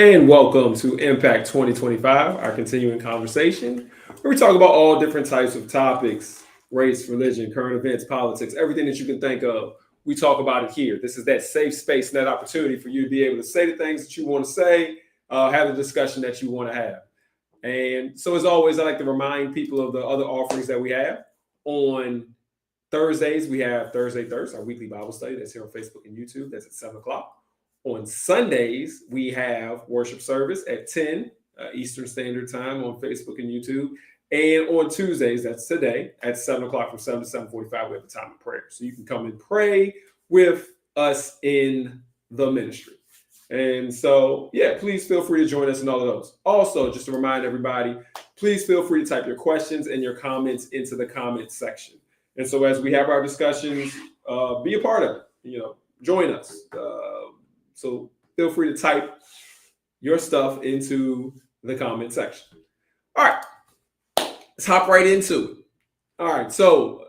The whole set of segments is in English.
And welcome to Impact 2025, our continuing conversation where we talk about all different types of topics: race, religion, current events, politics, everything that you can think of. We talk about it here. This is that safe space and that opportunity for you to be able to say the things that you want to say, have the discussion that you want to have. And so, as always, I like to remind people of the other offerings that we have. On Thursdays, we have Thursday Thirst, our weekly Bible study. That's here on Facebook and YouTube. That's at 7 o'clock. On Sundays, we have worship service at 10 Eastern Standard Time on Facebook and YouTube. And on Tuesdays, that's today, at 7 o'clock from 7 to 7:45, we have a time of prayer. So you can come and pray with us in the ministry. And so, yeah, please feel free to join us in all of those. Also, just to remind everybody, please feel free to type your questions and your comments into the comments section. And so as we have our discussions, be a part of it. Join us. So feel free to type your stuff into the comment section. All right, let's hop right into it. All right, so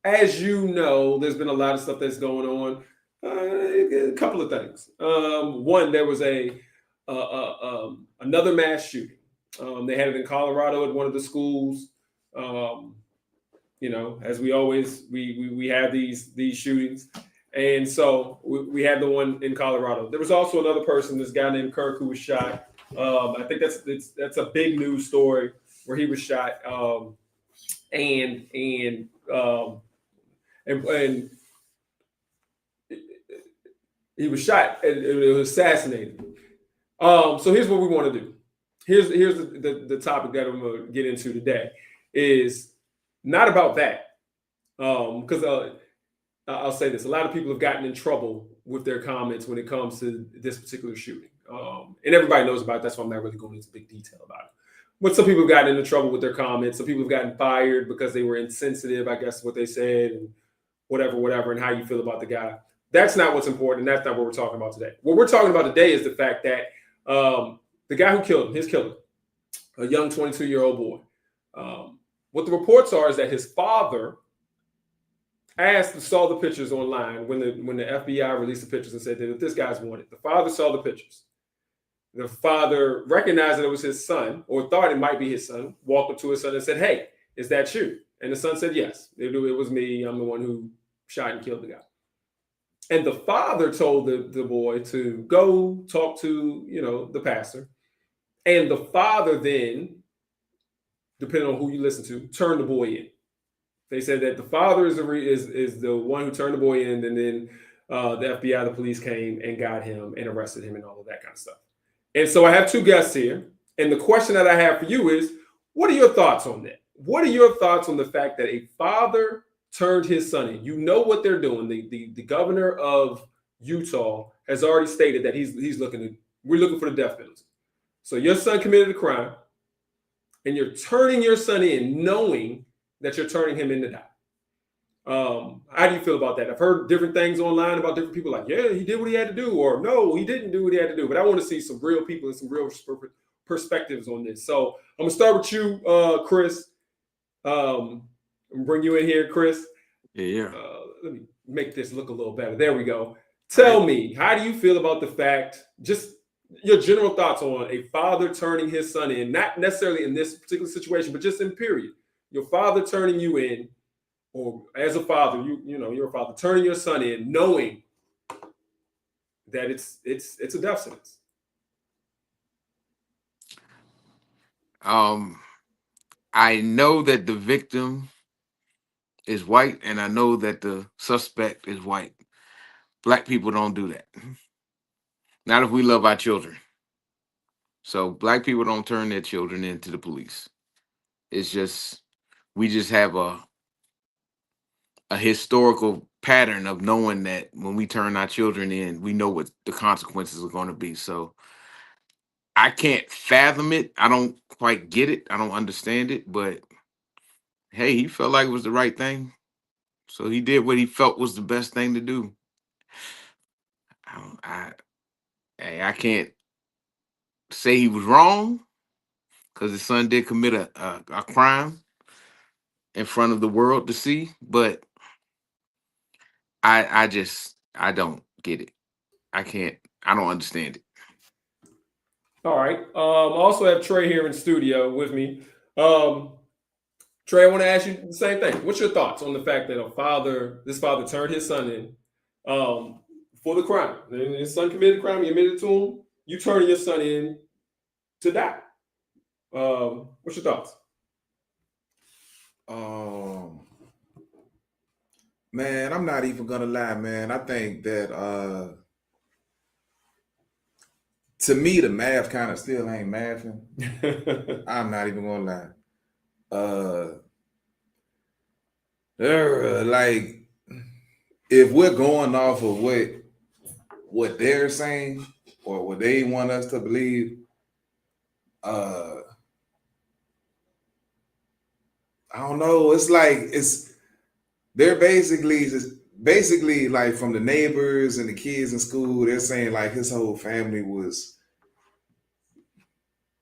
as you know, there's been a lot of stuff that's going on. A couple of things. One, there was another mass shooting. They had it in Colorado at one of the schools. As we always we have these shootings, and so we had the one in Colorado. There was also another person, this guy named Kirk, who was shot. I think that's a big news story where he was shot, and he was shot and it was assassinated. So here's what we want to do. Here's the topic that I'm going to get into today is not about that. Because I'll say this: a lot of people have gotten in trouble with their comments when it comes to this particular shooting, and everybody knows about it. That's why I'm not really going into big detail about it. But some people have gotten into trouble with their comments. Some people have gotten fired because they were insensitive, I guess, what they said, and whatever, and how you feel about the guy. That's not what's important. And that's not what we're talking about today. What we're talking about today is the fact that the guy who killed him, his killer, a young 22-year-old boy. What the reports are is that his father saw the pictures online when the FBI released the pictures and said that if this guy's wanted. The father saw the pictures. The father recognized that it was his son, or thought it might be his son, walked up to his son and said, "Hey, is that you?" And the son said, "Yes, it was me. I'm the one who shot and killed the guy." And the father told the boy to go talk to, the pastor. And the father then, depending on who you listen to, turned the boy in. They said that the father is the one who turned the boy in, and then the FBI, the police came and got him and arrested him and all of that kind of stuff. And so I have two guests here. And the question that I have for you is, what are your thoughts on that? What are your thoughts on the fact that a father turned his son in? You know what they're doing. The governor of Utah has already stated that we're looking for the death penalty. So your son committed a crime, and you're turning your son in knowing that you're turning him in to die. How do you feel about that? I've heard different things online about different people like, yeah, he did what he had to do, or no, he didn't do what he had to do. But I want to see some real people and some real perspectives on this. So I'm going to start with you, Chris. I'm bring you in here, Chris. Yeah. Let me make this look a little better. There we go. Tell me, how do you feel about the fact, just your general thoughts on a father turning his son in, not necessarily in this particular situation, but just in period. Your father turning you in, or as a father, you're a father turning your son in, knowing that it's a death sentence. I know that the victim is white, and I know that the suspect is white. Black people don't do that. Not if we love our children. So black people don't turn their children into the police. It's just we just have a historical pattern of knowing that when we turn our children in, we know what the consequences are going to be. So I can't fathom it. I don't quite get it. I don't understand it. But hey, he felt like it was the right thing. So he did what he felt was the best thing to do. I can't say he was wrong because his son did commit a crime in front of the world to see. But I don't get it. I don't understand it. All right. I also have Trey here in studio with me. Trey, I want to ask you the same thing. What's your thoughts on the fact that this father turned his son in for the crime? And his son committed a crime. He admitted to him. You turning your son in to die. What's your thoughts? Man, I'm not even gonna lie, man. I think that to me the math kind of still ain't mathing. I'm not even gonna lie. Like if we're going off of what they're saying or what they want us to believe, I don't know. It's like they're basically like from the neighbors and the kids in school, they're saying like his whole family was,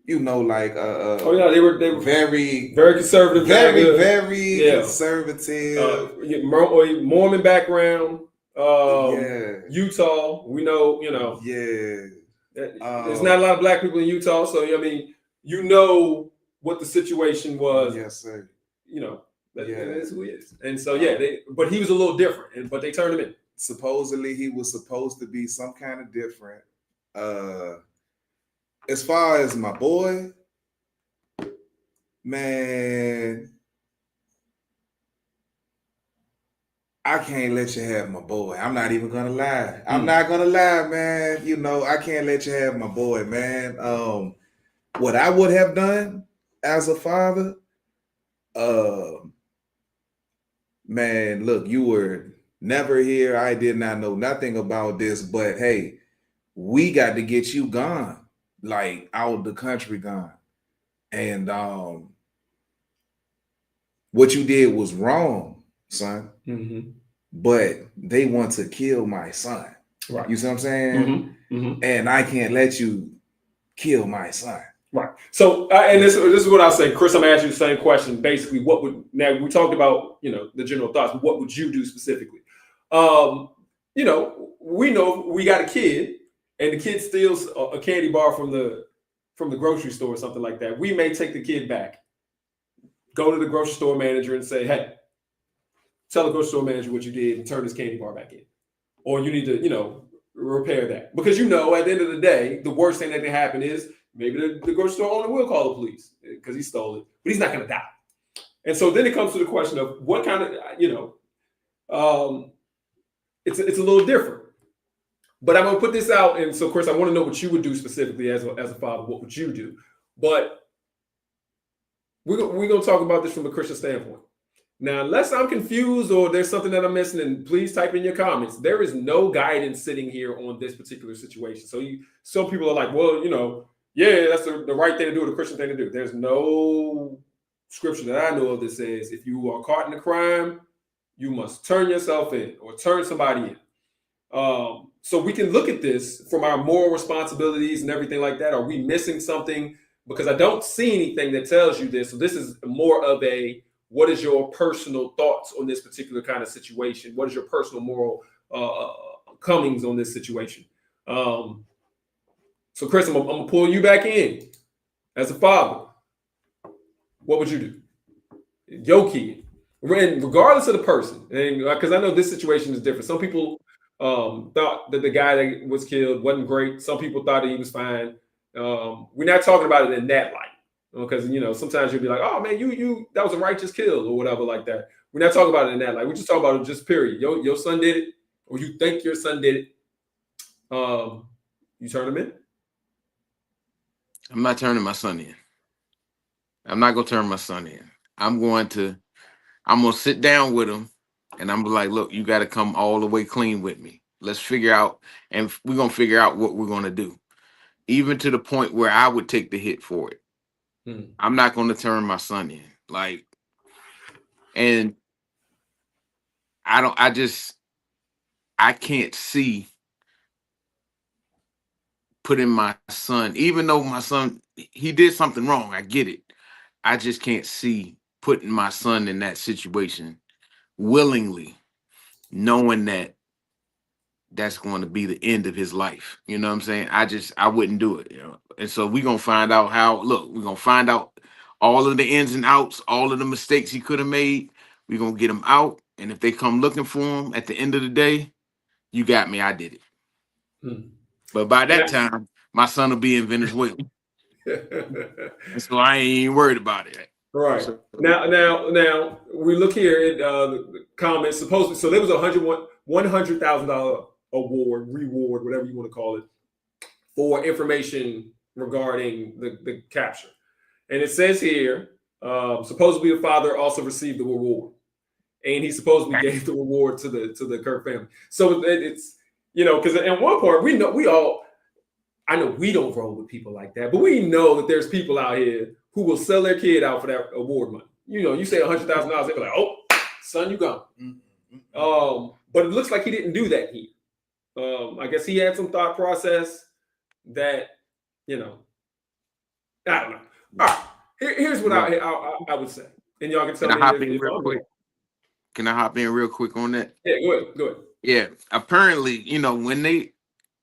like oh yeah, they were very conservative, very yeah. conservative, Mormon background, yeah, Utah. We know, yeah. there's not a lot of black people in Utah, so I mean, what the situation was. Yes, sir. That is who he is, and so but he was a little different, but they turned him in. Supposedly, he was supposed to be some kind of different. As far as my boy, man, I can't let you have my boy. I'm not even gonna lie. I'm not gonna lie, man. I can't let you have my boy, man. What I would have done as a father, man, look, you were never here. I did not know nothing about this, but hey, we got to get you gone, like out the country gone. And what you did was wrong, son. Mm-hmm. But they want to kill my son. Right. You see what I'm saying? Mm-hmm. Mm-hmm. And I can't let you kill my son. Right. So, and this is what I'll say, Chris. I'm gonna ask you the same question. Basically, now we talked about the general thoughts. But what would you do specifically? We know we got a kid, and the kid steals a candy bar from the grocery store or something like that. We may take the kid back, go to the grocery store manager and say, "Hey, tell the grocery store manager what you did and turn this candy bar back in, or you need to repair that." Because at the end of the day, the worst thing that can happen is maybe the grocery store owner will call the police because he stole it, but he's not going to die. And so then it comes to the question of what kind of, it's a little different. But I'm going to put this out. And so, Chris, I want to know what you would do specifically as a father. What would you do? But we're going to talk about this from a Christian standpoint. Now, unless I'm confused or there's something that I'm missing, and please type in your comments. There is no guidance sitting here on this particular situation. So some people are like, well, yeah, that's the right thing to do, the Christian thing to do. There's no scripture that I know of that says if you are caught in a crime, you must turn yourself in or turn somebody in. So we can look at this from our moral responsibilities and everything like that. Are we missing something? Because I don't see anything that tells you this. So this is more of what is your personal thoughts on this particular kind of situation? What is your personal moral comings on this situation? So, Chris, I'm going to pull you back in as a father. What would you do? Your kid, regardless of the person, and because I know this situation is different. Some people thought that the guy that was killed wasn't great. Some people thought that he was fine. We're not talking about it in that light, because sometimes you'll be like, "Oh man, you that was a righteous kill" or whatever like that. We're not talking about it in that light. We're just talking about it just period. Your son did it, or you think your son did it. You turn him in. I'm not turning my son in. I'm not gonna turn my son in. I'm gonna sit down with him and I'm like, look, you gotta come all the way clean with me. Let's figure out, and we're gonna figure out what we're gonna do. Even to the point where I would take the hit for it. I'm not gonna turn my son in. And I can't see putting my son, even though my son, he did something wrong. I get it. I just can't see putting my son in that situation willingly, knowing that that's going to be the end of his life. You know what I'm saying? I wouldn't do it. You know, and so we're gonna find out how. Look, we're gonna find out all of the ins and outs, all of the mistakes he could have made. We're gonna get him out, and if they come looking for him at the end of the day, you got me. I did it. Hmm. But by that Yeah. time, my son will be in Venezuela, and so I ain't even worried about it. Right. So, Now we look here at the comments. Supposedly, so there was $100,000 award, reward, whatever you want to call it, for information regarding the capture. And it says here, supposedly the father also received the reward, and he supposedly gave the reward to the Kirk family. So it's because at one point I know we don't roll with people like that, but we know that there's people out here who will sell their kid out for that award money. You say $100,000, they'll be like, "Oh, son, you gone." But it looks like he didn't do that here. I guess he had some thought process that, I don't know. All right, here's what I would say, and y'all can tell can I me hop in if real I'm quick? wrong. Can I hop in real quick on that? Yeah, go ahead. Yeah, apparently, when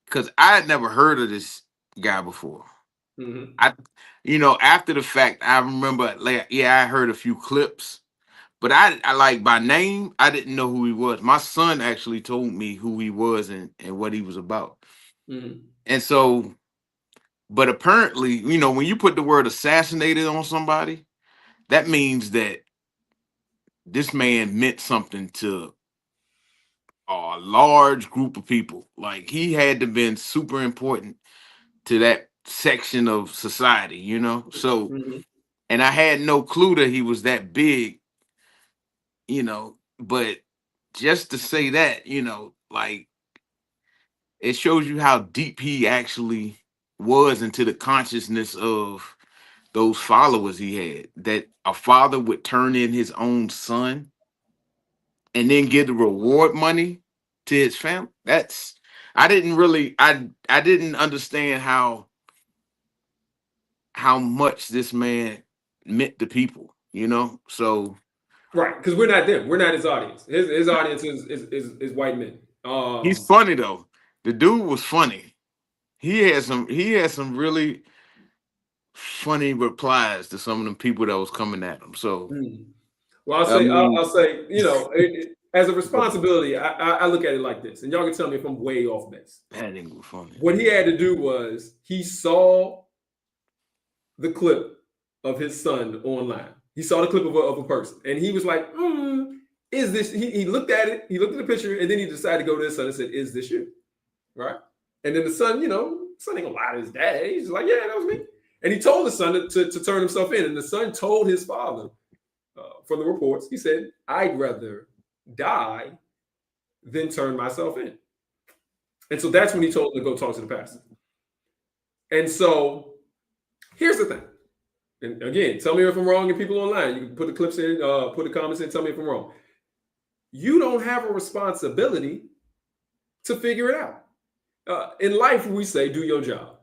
because I had never heard of this guy before. Mm-hmm. After the fact, I remember, I heard a few clips, but I like by name, I didn't know who he was. My son actually told me who he was and what he was about. Mm-hmm. And so, but apparently, when you put the word assassinated on somebody, that means that this man meant something to a large group of people. Like he had to have been super important to that section of society, So, Mm-hmm. and I had no clue that he was that big, but just to say that, like it shows you how deep he actually was into the consciousness of those followers he had, that a father would turn in his own son and then give the reward money to his family. I didn't understand how much this man meant to people, So Right, because we're not them. We're not his audience. His audience is white men. he's funny though. The dude was funny. He had some really funny replies to some of them people that was coming at him. So Well, I mean, I'll say, as a responsibility, I look at it like this, and y'all can tell me if I'm way off base. that ain't was funny. What he had to do was he saw the clip of his son online. He saw the clip of a person, and he was like, "Is this?" He looked at it. He looked at the picture, and then he decided to go to his son and said, "Is this you?" Right? And then the son, son ain't gonna lie to his dad. He's like, "Yeah, that was me." And he told the son to turn himself in, and the son told his father. From the reports, he said, "I'd rather die than turn myself in." And so that's when he told him to go talk to the pastor. And so here's the thing. And again, tell me if I'm wrong, and people online, you can put the clips in, put the comments in, tell me if I'm wrong. You don't have a responsibility to figure it out. In life, we say, do your job.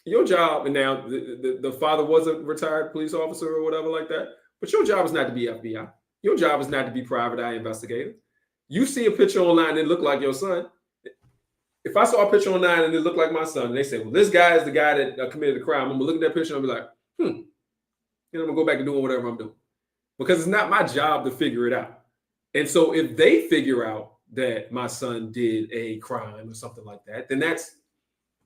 Your job, and now the father was a retired police officer or whatever like that, but your job is not to be FBI. Your job is not to be private eye investigator. You see a picture online that look like your son. If I saw a picture online and it looked like my son, and they say, well, this guy is the guy that committed the crime, I'm gonna look at that picture and I'll be like, I'm gonna go back to doing whatever I'm doing. Because it's not my job to figure it out. And so if they figure out that my son did a crime or something like that, then that's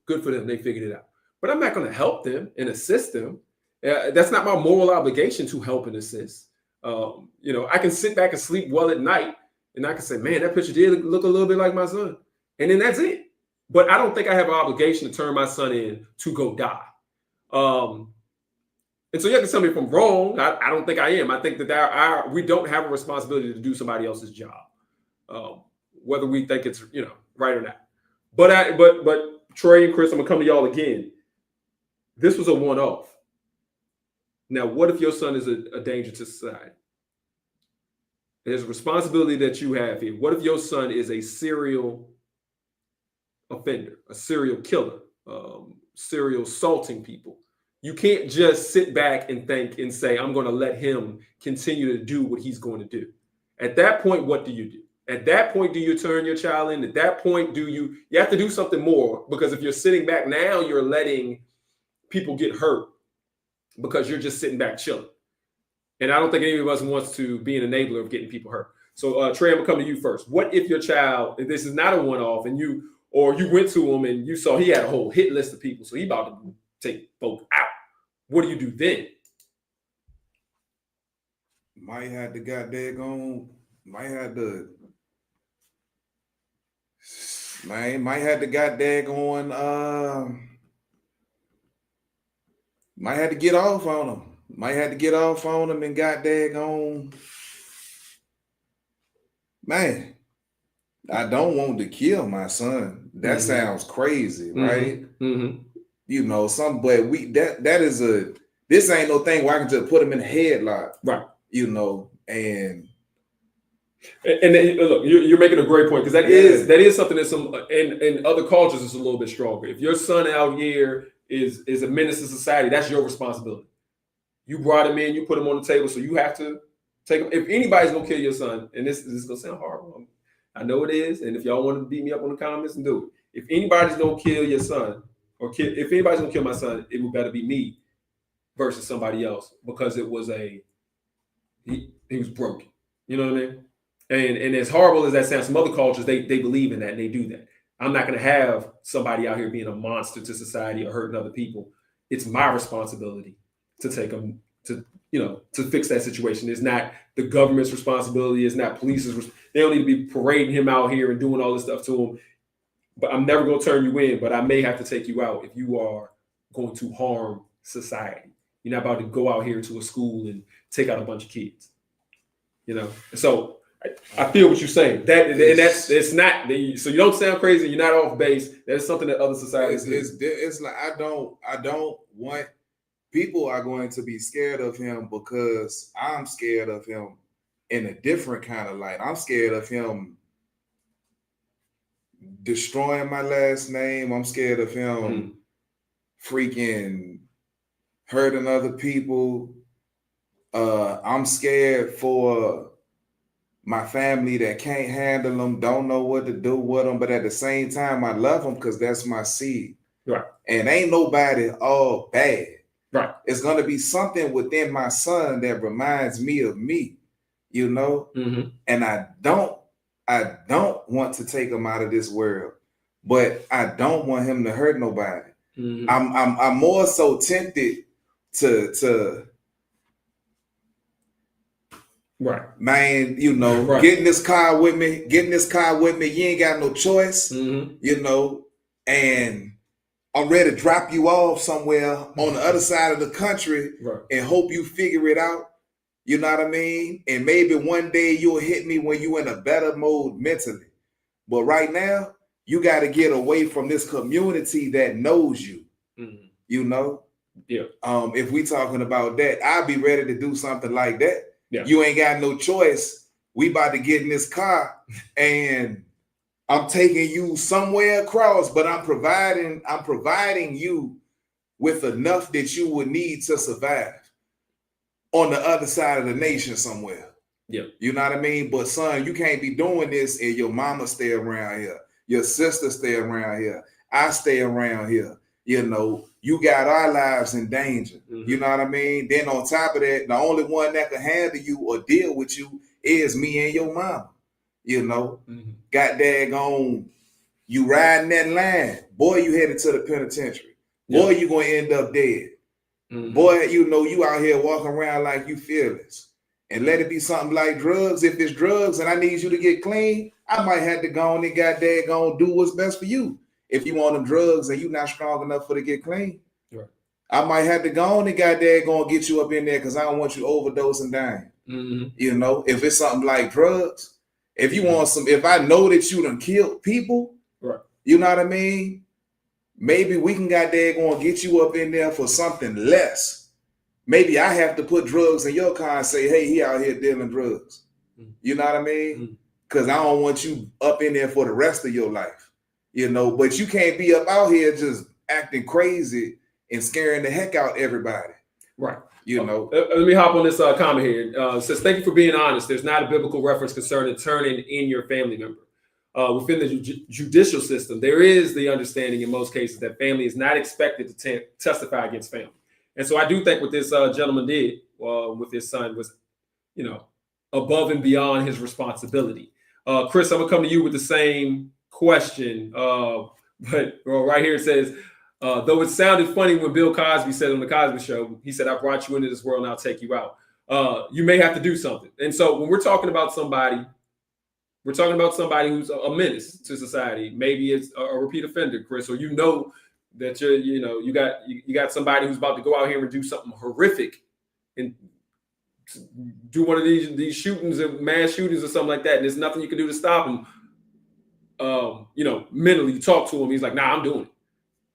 good for them. They figured it out. But I'm not gonna help them and assist them. That's not my moral obligation to help and assist. I can sit back and sleep well at night, and I can say, man, that picture did look a little bit like my son. And then that's it. But I don't think I have an obligation to turn my son in to go die. And so you have to tell me if I'm wrong. I don't think I am. I think that we don't have a responsibility to do somebody else's job, whether we think it's right or not. But Trey and Chris, I'm gonna come to y'all again. This was a one-off. Now, what if your son is a danger to society? There's a responsibility that you have here. What if your son is a serial offender, a serial killer, serial assaulting people? You can't just sit back and think and say, I'm going to let him continue to do what he's going to do. At that point, what do you do? At that point, do you turn your child in? At that point, do you have to do something more? Because if you're sitting back now, you're letting people get hurt because you're just sitting back chilling. And I don't think any of us wants to be an enabler of getting people hurt. So Trey, I'm gonna come to you first. What if your child, if this is not a one-off, and you went to him and you saw he had a whole hit list of people, so he about to take folk out? What do you do then? Might have to get off on him. Might have to get off on him and got daggone. Man, I don't want to kill my son. That sounds crazy, right? Mm-hmm. You know, this ain't no thing where I can just put him in a headlock. Right. You know, and then, look, you're making a great point, because that is something that in other cultures is a little bit stronger. If your son out here is a menace to society, that's your responsibility. You brought him in, you put him on the table, so you have to take him. If anybody's gonna kill your son, and this is gonna sound horrible, I know it is, and if y'all want to beat me up on the comments, and do it. If anybody's gonna kill your son, if anybody's gonna kill my son, it would better be me versus somebody else, because it was he was broken. You know what I mean? And as horrible as that sounds, some other cultures they believe in that and they do that. I'm not going to have somebody out here being a monster to society or hurting other people. It's my responsibility to take them to fix that situation. It's not the government's responsibility. It's not police's. They don't need to be parading him out here and doing all this stuff to him. But I'm never going to turn you in. But I may have to take you out if you are going to harm society. You're not about to go out here to a school and take out a bunch of kids. You know, so I feel what you're saying. It's not. So you don't sound crazy. You're not off base. That's something that other societies do. It's like I don't want. People are going to be scared of him because I'm scared of him in a different kind of light. I'm scared of him destroying my last name. I'm scared of him freaking hurting other people. I'm scared for my family that can't handle them, don't know what to do with them, but at the same time, I love them because that's my seed. Right. And ain't nobody all bad. Right. It's going to be something within my son that reminds me of me, you know? Mm-hmm. And I don't want to take him out of this world, but I don't want him to hurt nobody. Mm-hmm. I'm more so tempted to right, man, you know, right. Get in this car with me, you ain't got no choice, you know, and I'm ready to drop you off somewhere on the other side of the country and hope you figure it out. You know what I mean? And maybe one day you'll hit me when you're in a better mode mentally. But right now, you got to get away from this community that knows you, you know? Yeah. If we talking about that, I'll be ready to do something like that. Yeah. You ain't got no choice. We about to get in this car and I'm taking you somewhere across, but I'm providing you with enough that you would need to survive on the other side of the nation somewhere. Yeah. You know what I mean? But son, you can't be doing this and your mama stay around here. Your sister stay around here. I stay around here. You know, you got our lives in danger. You know what I mean? Then on top of that, the only one that can handle you or deal with you is me and your mama. You know, got daggone, you riding that line. Boy, you headed to the penitentiary. Boy, you going to end up dead. Boy, you know, you out here walking around like you fearless. And let it be something like drugs. If it's drugs and I need you to get clean, I might have to go on and got daggone do what's best for you. If you want them drugs and you not strong enough for to get clean, I might have to go on and got daggone get you up in there because I don't want you overdosing dying. You know, if it's something like drugs. If you want if I know that you done killed people, you know what I mean? Maybe we can got there going to get you up in there for something less. Maybe I have to put drugs in your car and say, hey, he out here dealing drugs. You know what I mean? Because I don't want you up in there for the rest of your life. You know, but you can't be up out here just acting crazy and scaring the heck out everybody. Right. You know, Let me hop on this comment here. It says, thank you for being honest. There's not a biblical reference concerning turning in your family member. Within the judicial system, there is the understanding in most cases that family is not expected to testify against family. And so I do think what this gentleman did with his son was, above and beyond his responsibility. Chris, I'm going to come to you with the same question. But right here it says, though it sounded funny when Bill Cosby said on the Cosby Show, he said, I brought you into this world and I'll take you out. You may have to do something. And so when we're talking about somebody, who's a menace to society. Maybe it's a repeat offender, Chris, or that you got somebody who's about to go out here and do something horrific and do one of these shootings or mass shootings or something like that. And there's nothing you can do to stop him. Mentally, you talk to him. He's like, nah, I'm doing it.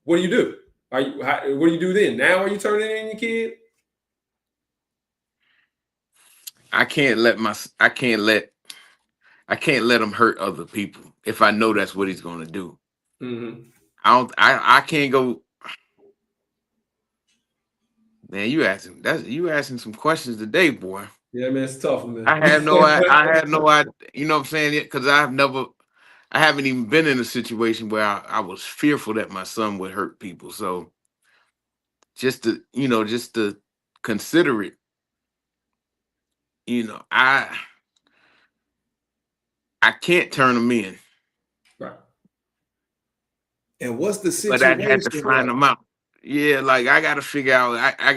What do you do? What do you do then? Now are you turning in your kid? I can't let him hurt other people if I know that's what he's going to do. Mm-hmm. I can't go. Man, you asking some questions today, boy. Yeah, man, it's tough, man. I had no idea. You know what I'm saying? Because I haven't even been in a situation where I was fearful that my son would hurt people. So just to consider it, I can't turn them in. Right. And what's the But situation? I had to find them out. Yeah, like I got to figure out. I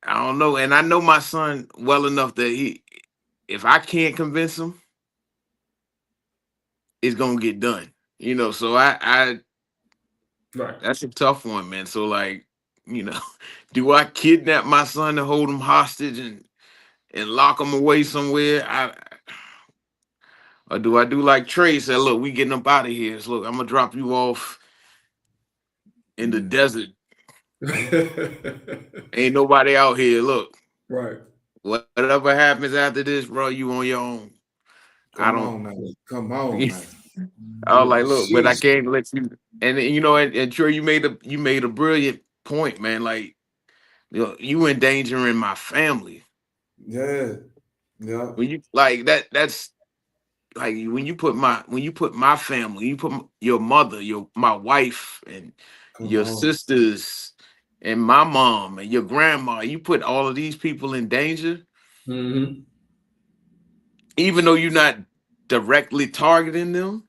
don't know. And I know my son well enough that if I can't convince him, it's gonna get done. So I Right. that's a tough one, man. So do I kidnap my son and hold him hostage and lock him away somewhere? Or do I do like Trey said, look, we getting up out of here. So look, I'm gonna drop you off in the desert. Ain't nobody out here. Look. Right. Whatever happens after this, bro, you on your own. Come on, man. I was like, look, but I can't let you. And and Trey, you made a brilliant point, man. Like, you endangering my family. Yeah. When you like that's like when you put my family, you put your mother, my wife, and your sisters, and my mom, and your grandma. You put all of these people in danger, mm-hmm. even though you're not directly targeting them.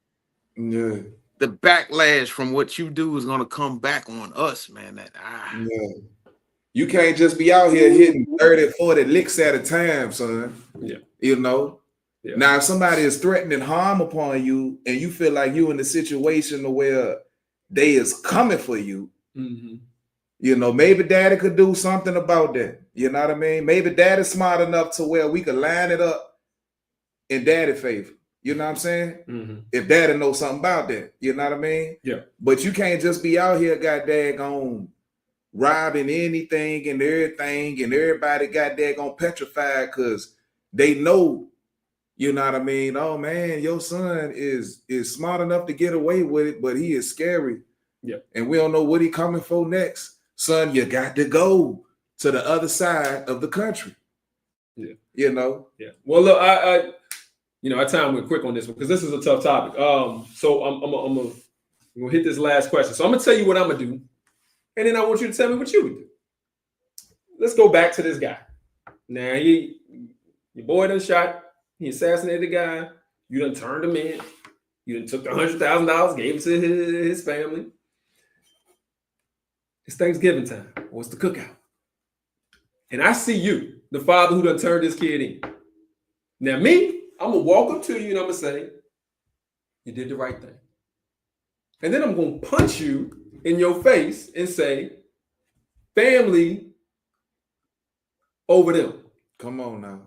Yeah. The backlash from what you do is gonna come back on us, man. Yeah. You can't just be out here hitting 30, 40 licks at a time, son. Yeah. Yeah. Now, if somebody is threatening harm upon you and you feel like you in a situation where they is coming for you, mm-hmm. Maybe daddy could do something about that. You know what I mean? Maybe daddy's smart enough to where we could line it up in daddy's favor. You know what I'm saying? Mm-hmm. If daddy knows something about that, you know what I mean? Yeah. But you can't just be out here, daggone, robbing anything and everything, and everybody got daggone petrified because they know, you know what I mean? Oh man, your son is smart enough to get away with it, but he is scary. Yeah. And we don't know what he coming for next. Son, you got to go to the other side of the country. Yeah. Yeah. Well, look, our time went quick on this one because this is a tough topic. So I'm gonna hit this last question. So I'm gonna tell you what I'm gonna do, and then I want you to tell me what you would do. Let's go back to this guy. Now your boy done shot. He assassinated the guy. You done turned him in. You done took the $100,000, gave it to his family. It's Thanksgiving time. What's the cookout? And I see you, the father who done turned this kid in. Now me, I'm gonna walk up to you and I'm gonna say, you did the right thing. And then I'm gonna punch you in your face and say, family over them. Come on now.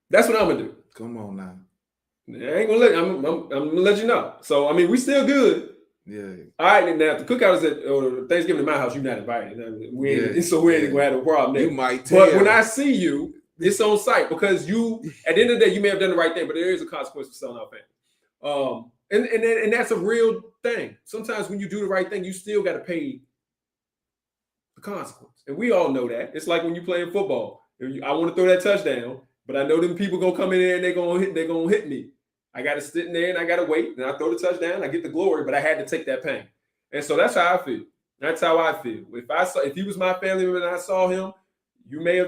That's what I'm gonna do. Come on now. I ain't gonna I'm gonna let you know. So I mean, we still good. Yeah. All right, now if the cookout is at Thanksgiving at my house, you're not invited. We ain't gonna have a problem there. You might tell. But when I see you, it's on site because you, at the end of the day, you may have done the right thing, but there is a consequence for selling out family. And that's a real thing. Sometimes when you do the right thing, you still got to pay the consequence. And we all know that. It's like when you playing football. I want to throw that touchdown, but I know them people gonna come in there and they're gonna hit me. I gotta sit in there and I gotta wait. And I throw the touchdown, I get the glory, but I had to take that pain. And so that's how I feel. That's how I feel. If he was my family member and I saw him, you may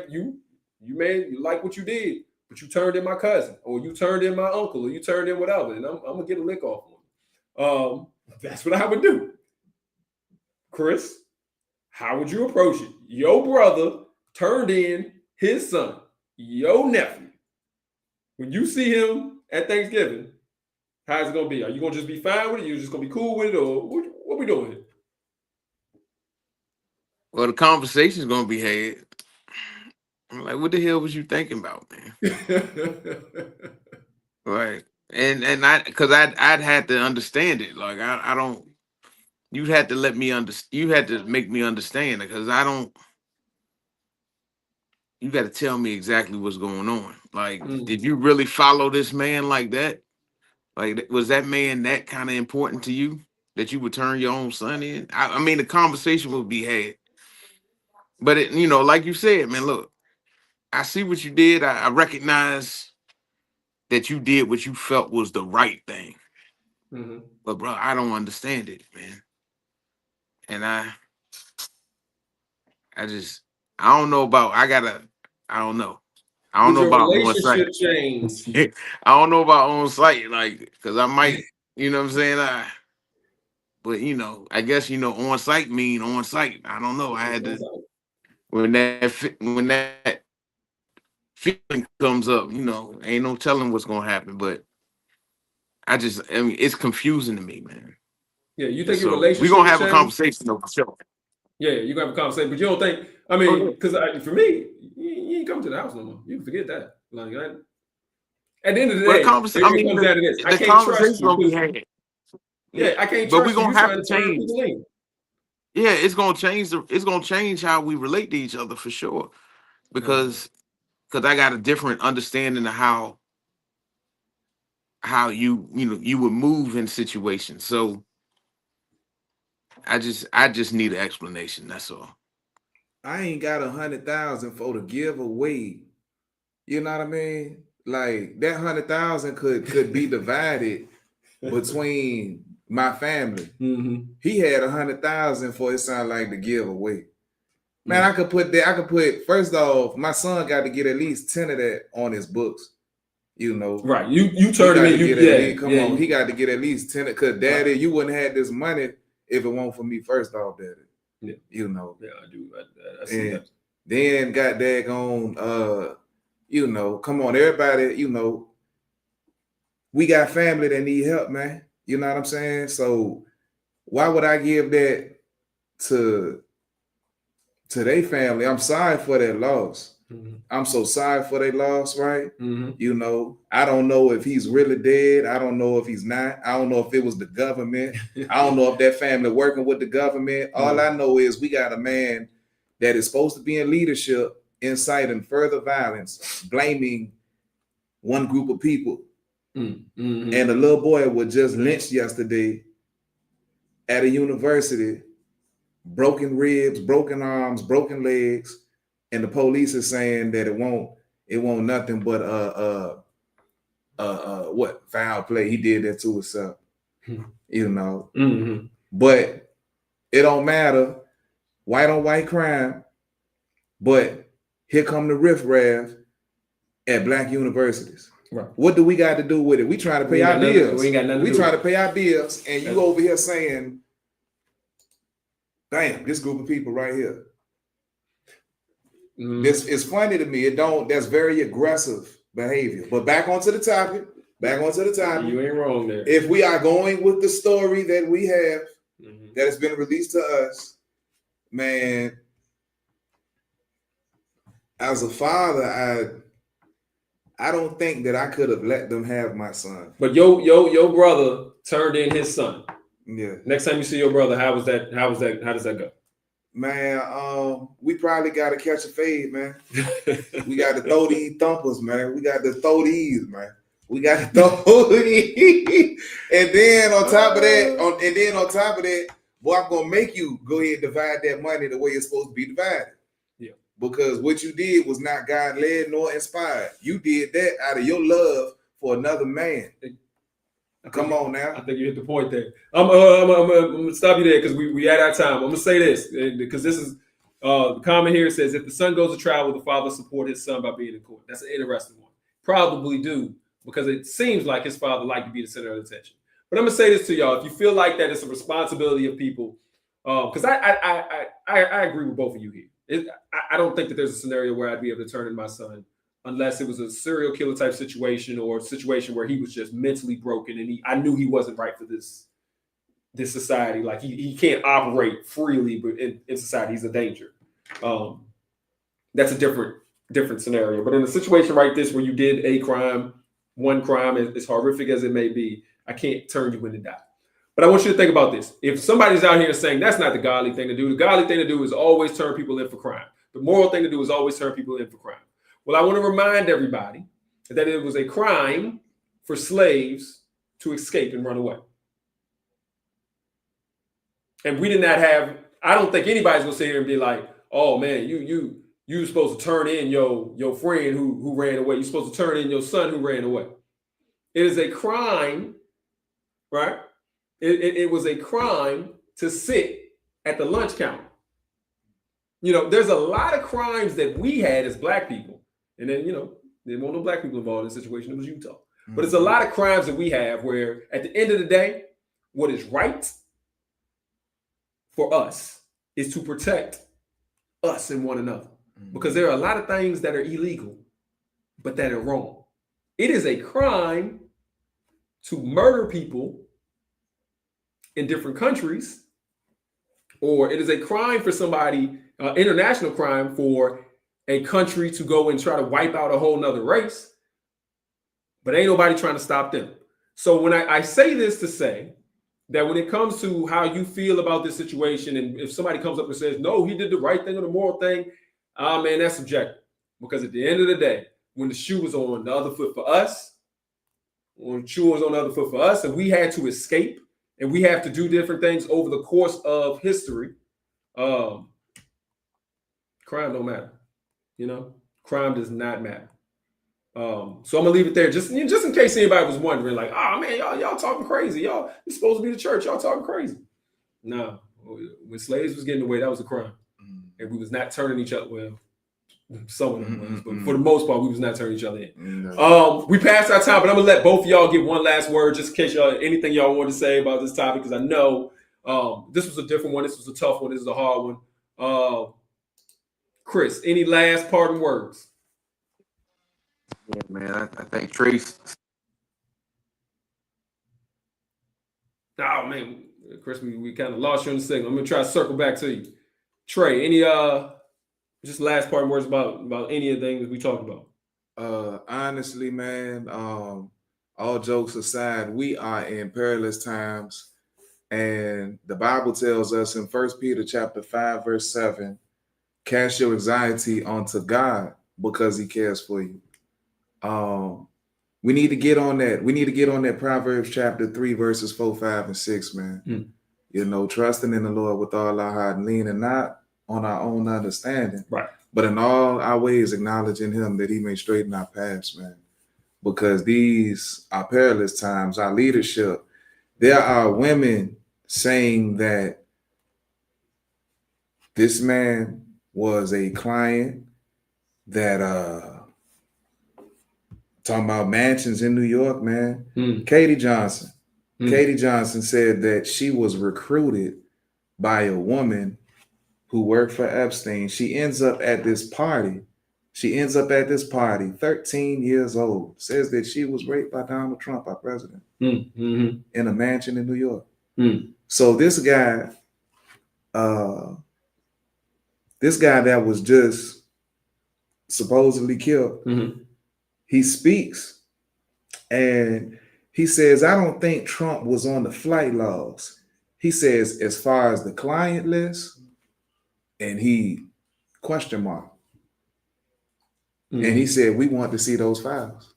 like what you did, but you turned in my cousin, or you turned in my uncle, or you turned in whatever, and I'm gonna get a lick off him. That's what I would do. Chris, how would you approach it? Your brother turned in his son, your nephew. When you see him at Thanksgiving, how's it gonna be? Are you gonna just be fine with it? You just gonna be cool with it, or what we doing here? Well, the conversation's gonna be had. I'm like, what the hell was you thinking about, man? Right. And because I'd had to understand it. Like I don't. You had to let me understand. You had to make me understand it, because I don't. You got to tell me exactly what's going on. Like, did you really follow this man like that? Like, was that man that kind of important to you that you would turn your own son in? I mean, the conversation would be had. But it, like you said, man, look, I see what you did. I recognize that you did what you felt was the right thing. Mm-hmm. But bro, I don't understand it, man. And I don't know about. I don't know. I don't know about on site. Change? I don't know about on site, like, because I might, you know what I'm saying? But I guess on site mean on site. I don't know. I had to when that feeling comes up, ain't no telling what's gonna happen. But I mean, it's confusing to me, man. Yeah, you think your relationship? We're gonna have a conversation though, for sure. Yeah, you're gonna have a conversation, but you don't think? I mean, because for me, you ain't coming to the house no more. You can forget that. Like, at the end of the day, the conversation gonna be had. Yeah, I can't. But we're gonna have to change. Yeah, it's gonna change. It's gonna change how we relate to each other for sure, because I got a different understanding of how you would move in situations. So I just need an explanation. That's all. I ain't got 100,000 for the giveaway. You know what I mean? Like that 100,000 could be divided between my family. Mm-hmm. He had 100,000 for it sound like the giveaway. Man, I could put first off, my son got to get at least 10 of that on his books. Right? You turned him in. He got to get at least 10 because Daddy, you wouldn't have this money if it weren't for me. First off, Daddy. Yeah. Yeah, I do. I see that. Then got daggone, come on, everybody, we got family that need help, man. You know what I'm saying? So why would I give that to their family? I'm sorry for their loss. Mm-hmm. I'm so sorry for their loss, right? Mm-hmm. I don't know if he's really dead. I don't know if he's not. I don't know if it was the government. I don't know if that family working with the government. Mm-hmm. All I know is we got a man that is supposed to be in leadership, inciting further violence, blaming one group of people. Mm-hmm. And the little boy was just lynched yesterday at a university, broken ribs, broken arms, broken legs. And the police is saying that it won't nothing but foul play. He did that to himself, Mm-hmm. But it don't matter, white on white crime. But here come the riffraff at black universities. Right. What do we got to do with it? We trying to pay our bills. We trying to pay our bills, and you over here saying, "Damn, this group of people right here." This is funny to me. That's very aggressive behavior. But back onto the topic. You ain't wrong there. If we are going with the story that we have, that has been released to us, man, as a father, I don't think that I could have let them have my son. But your brother turned in his son. Yeah. Next time you see your brother, how does that go? Man, we probably got to catch a fade, man. We got to throw these thumpers, man. We got to throw these, man. We got to throw these. And then on top of that, Boy, I'm gonna make you go ahead and divide that money the way it's supposed to be divided. Yeah. Because what you did was not God led nor inspired. You did that out of your love for another man. Come on now. I think you hit the point there. I'm gonna stop you there because we at our time. I'm gonna say this because this is the comment here says if the son goes to travel, the father support his son by being in court. That's an interesting one. Probably do because it seems like his father liked to be the center of attention. But I'm gonna say this to y'all: if you feel like that, it's a responsibility of people. Because I agree with both of you here. I don't think that there's a scenario where I'd be able to turn in my son unless it was a serial killer type situation or a situation where he was just mentally broken and I knew he wasn't right for this society. Like he can't operate freely, but in society he's a danger. That's a different scenario. But in a situation like this where you did a crime, one crime, as horrific as it may be, I can't turn you in to die. But I want you to think about this. If somebody's out here saying that's not the godly thing to do, the godly thing to do is always turn people in for crime. The moral thing to do is always turn people in for crime. Well, I want to remind everybody that it was a crime for slaves to escape and run away. And we did not have, I don't think anybody's gonna sit here and be like, oh man, you supposed to turn in your friend who ran away. You're supposed to turn in your son who ran away. It is a crime, right? It was a crime to sit at the lunch counter. You know, there's a lot of crimes that we had as black people. And then, you know, there weren't no black people involved in the situation. It was Utah. Mm-hmm. But it's a lot of crimes that we have where at the end of the day, what is right for us is to protect us and one another. Mm-hmm. Because there are a lot of things that are illegal, but that are wrong. It is a crime to murder people in different countries, or it is a crime for somebody, international crime for a country to go and try to wipe out a whole nother race, but ain't nobody trying to stop them. So when I say this to say that when it comes to how you feel about this situation, and if somebody comes up and says, no, he did the right thing or the moral thing, man, that's subjective. Because at the end of the day, when the shoe was on the other foot for us, when the shoe was on the other foot for us, and we had to escape, and we have to do different things over the course of history, crime don't matter. You know, crime does not matter. So I'm gonna leave it there, just in case anybody was wondering, like, oh man, y'all talking crazy. Y'all, it's supposed to be the church. Y'all talking crazy. No, when slaves was getting away, that was a crime, and we was not turning each other. Well, some of them was, but for the most part, we was not turning each other in. We passed our time, but I'm gonna let both of y'all give one last word, just in case anything y'all want to say about this topic, because I know this was a different one. This was a tough one. This is a hard one. Chris, any last parting words? Yeah, man, I think Trace. Oh man, Chris, we kind of lost you in the signal. I'm gonna try to circle back to you. Trey, any just last parting words about any of the things we talked about? Honestly, man, all jokes aside, we are in perilous times, and the Bible tells us in 1 Peter chapter 5, verse 7, cast your anxiety onto God because he cares for you. We need to get on that. We need to get on that Proverbs chapter 3, verses 4, 5, and 6, man. You know, trusting in the Lord with all our heart and leaning not on our own understanding, right? But in all our ways acknowledging him that he may straighten our paths, man. Because these are perilous times. Our leadership, there are women saying that this man was a client that talking about mansions in New York, man. Katie Johnson. Katie Johnson said that she was recruited by a woman who worked for Epstein. She ends up at this party. 13 years old. Says that she was raped by Donald Trump, our president, in a mansion in New York. So this guy that was just supposedly killed, he speaks and he says, I don't think Trump was on the flight logs. He says, as far as the client list, and he question mark. And he said, we want to see those files.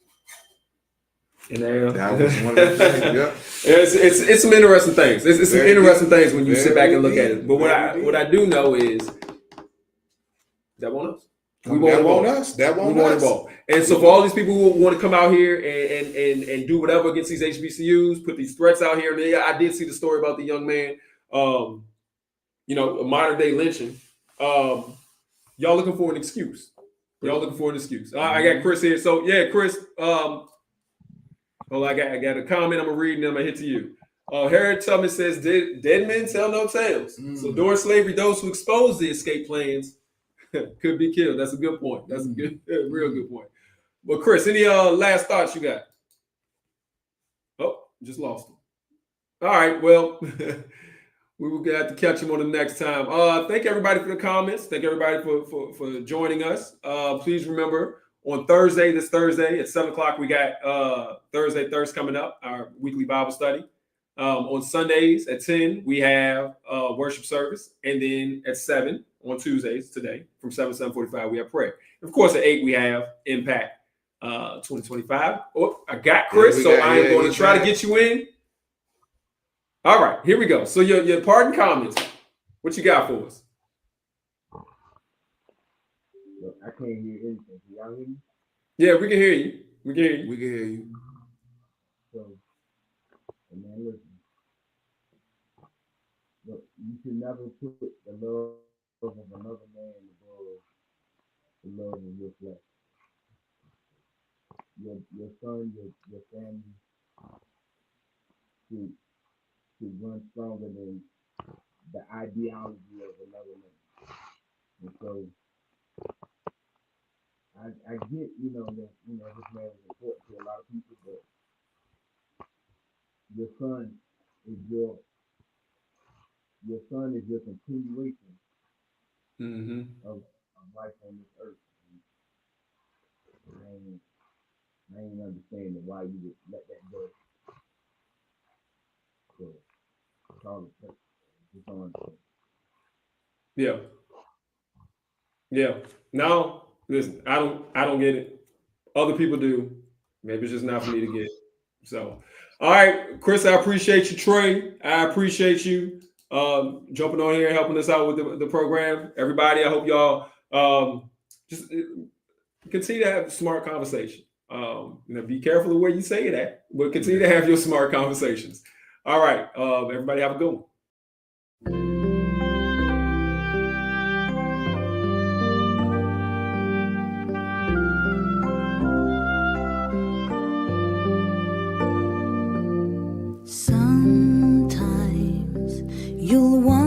And there, That was one of the things. Yep. it's some interesting things. It's some Very interesting deep. things when you sit back and look at Very it. But deep. what I do know is that won't us. We That won't won't us. That We won't want us. it all. And so for all these people who want to come out here and do whatever against these HBCUs, put these threats out here. And I did see the story about the young man, a modern day lynching. Y'all looking for an excuse. Y'all looking for an excuse. I got Chris here. So yeah, Chris, I got a comment I'm gonna read and then I'm gonna hit to you. Harriet Tubman says, dead men tell no tales. So during slavery, those who exposed the escape plans could be killed. That's a good point. That's a good, real good point. But Chris, any last thoughts you got? Oh, just lost them. All right, well, we will have to catch him on the next time. Thank everybody for the comments. Thank everybody for joining us. Please remember on Thursday, this Thursday at 7:00, we got Thursday Thirst coming up, our weekly Bible study. On Sundays at 10, we have worship service. And then at 7 on Tuesdays today, from 7 to 7:45, we have prayer. Of course, at 8, we have Impact 2025. Oh, I got Chris, so I am going to try to get you in. All right, here we go. So your pardon comments. What you got for us? Look, I can't hear anything. Can y'all hear me? Yeah, we can hear you. We can hear you. We can hear you. So, man, listen. Look, you should never put the love of another man above the love of your flesh. Your son, your family should run stronger than the ideology of another man. And so I get, that this man is important to a lot of people, but your son is your continuation of life on this earth. And I ain't understanding why you would let that go. So it's all the church. Just don't understand. Yeah. Yeah. No, listen, I don't get it. Other people do. Maybe it's just not for me to get. So, all right, Chris, I appreciate you. Trey, I appreciate you jumping on here and helping us out with the program. Everybody, I hope y'all just continue to have smart conversation. Be careful of where you say it at, but continue to have your smart conversations. All right, everybody have a good one. Sometimes you'll want